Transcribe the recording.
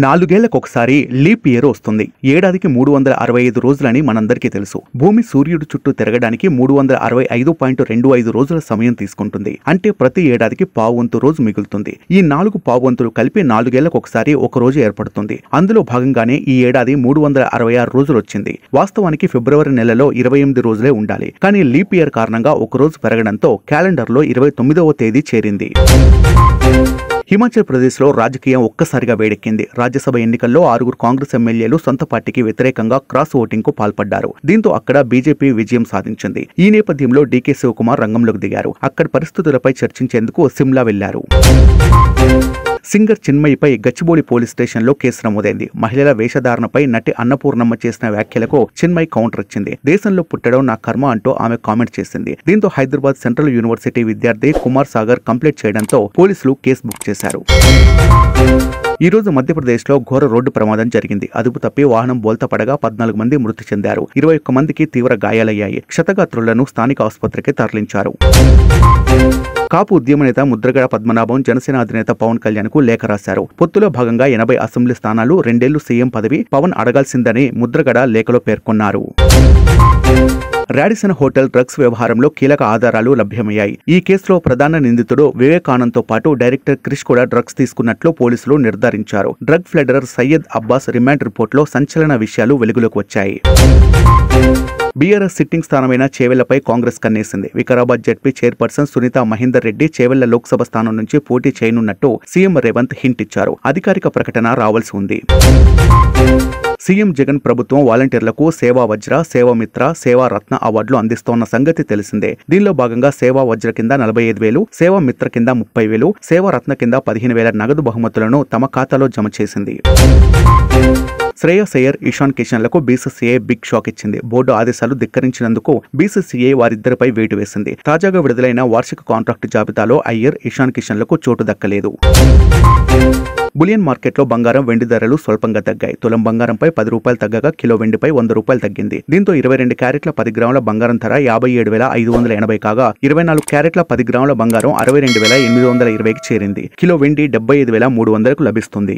నాలుగేళ్లకొకసారి leap year వస్తుంది. ఏడాదికి 365 రోజులని మనందరికీ తెలుసు. భూమి సూర్యుడు చుట్టూ తిరగడానికి 365.25 రోజుల సమయం తీసుకుంటుంది. అంటే ప్రతి ఏడాదికి పావువంతు రోజు మిగులుతుంది. ఈ 4 పావువంతులు కలిపి 4 ఏళ్లకొకసారి ఒక రోజు ఏర్పడుతుంది. అందులో భాగంగానే ఈ ఏడాది 366 రోజులు వచ్చింది. వాస్తవానికి ఫిబ్రవరి నెలలో 28 రోజులే ఉండాలి. కానీ లీప్ ఇయర్ కారణంగా ఒక రోజు పెరగడంతో క్యాలెండర్లో 29వ తేదీ చేరింది. హిమాచల్ ప్రదేశ్లో రాజకీయం ఒక్కసారిగా వేడెక్కింది. రాజ్యసభ ఎన్నికల్లో 6 కాంగ్రెస్ ఎమ్మెల్యేలు సొంత పార్టీకి వ్యతిరేకంగా క్రాస్ ఓటింగ్ కు పాల్పడ్డారు. దీంతో అక్కడ బీజేపీ విజయం సాధించింది. ఈ నేపథ్యంలో డీకే శివకుమార్ రంగంలోకి దిగారు. అక్కడి పరిస్థితులపై చర్చించేందుకు సిమ్లా వెళ్లారు. సింగర్ చిన్మయిపై గచ్చిబౌలి పోలీస్ స్టేషన్లో కేసు నమోదైంది. మహిళల వేషధారణపై నటి అన్నపూర్ణమ్మ చేసిన వ్యాఖ్యలకు చిన్మయి కౌంటర్ ఇచ్చింది. దేశంలో పుట్టడం నా కర్మ అంటూ ఆమె కామెంట్ చేసింది. దీంతో హైదరాబాద్ సెంట్రల్ యూనివర్సిటీ విద్యార్థి కుమార్ సాగర్ కంప్లైంట్ చేయడంతో పోలీసులు కేసు బుక్ చేశారు. ఈ రోజు మధ్యప్రదేశ్లో ఘోర రోడ్డు ప్రమాదం జరిగింది. అదుపు తప్పి వాహనం బోల్తాపడగా 14 మంది మృతి చెందారు. 21 మందికి తీవ్ర గాయాలయ్యాయి. క్షతగాత్రులను స్థానిక ఆసుపత్రికి తరలించారు. కాపు ఉద్యమ నేత ముద్రగడ పద్మనాభం జనసేన అధినేత పవన్ కళ్యాణ్ కు లేఖ రాశారు. పొత్తులో భాగంగా 80 అసెంబ్లీ స్థానాలు, 2 ఏళ్లు సీఎం పదవి పవన్ అడగాల్సిందని ముద్రగడ లేఖలో పేర్కొన్నారు. రాడిసన్ హోటల్ డ్రగ్స్ వ్యవహారంలో కీలక ఆధారాలు లభ్యమయ్యాయి. ఈ కేసులో ప్రధాన నిందితుడు వివేకానంద్తో పాటు డైరెక్టర్ క్రిష్ కూడా డ్రగ్స్ తీసుకున్నట్లు పోలీసులు నిర్ధారించారు. Drug peddler Syed Abbas remand రిపోర్టులో సంచలన విషయాలు వెలుగులోకి వచ్చాయి. బీఆర్ఎస్ సిట్టింగ్ స్థానమైన చేవెళ్లపై కాంగ్రెస్ కన్నేసింది. వికారాబాద్ జడ్పీ చైర్పర్సన్ సునీతా మహేందర్ రెడ్డి చేవెళ్ల లోక్సభ స్థానం నుంచి పోటీ చేయనున్నట్టు సీఎం రేవంత్ హింట్ ఇచ్చారు. అధికారిక ప్రకటన రావాల్సి ఉంది. సీఎం జగన్ ప్రభుత్వం వాలంటీర్లకు సేవా వజ్ర, సేవా మిత్ర, సేవా రత్న అవార్డులు అందిస్తోన్న సంగతి తెలిసిందే. దీనిలో భాగంగా సేవా వజ్ర కింద 45,000, సేవా మిత్ర కింద 30,000, సేవా రత్న కింద 15,000 నగదు బహుమతులను తమ ఖాతాలో జమ చేసింది. శ్రేయస్ అయ్యర్, ఇషాన్ కిషన్లకు బీసీసీఐ బిగ్ షాక్ ఇచ్చింది. బోర్డు ఆదేశాలు ధిక్కరించినందుకు బీసీసీఐ వారిద్దరిపై వేటు వేసింది. తాజాగా విడుదలైన వార్షిక కాంట్రాక్టు జాబితాలో అయ్యర్, ఇషాన్ కిషన్లకు చోటు దక్కలేదు. బులియన్ మార్కెట్లో బంగారం, వెండి ధరలు స్వల్పంగా తగ్గాయి. తులం బంగారంపై 10 రూపాయలు తగ్గగా కిలో వెండిపై 100 రూపాయలు తగ్గింది. దీంతో 22 క్యారెట్ల 10 గ్రాముల బంగారం ధర 57,580 కాగా 24 క్యారెట్ల 10 గ్రాముల బంగారం 62,820కి చేరింది. కిలో వెండి 75,300కు లభిస్తుంది.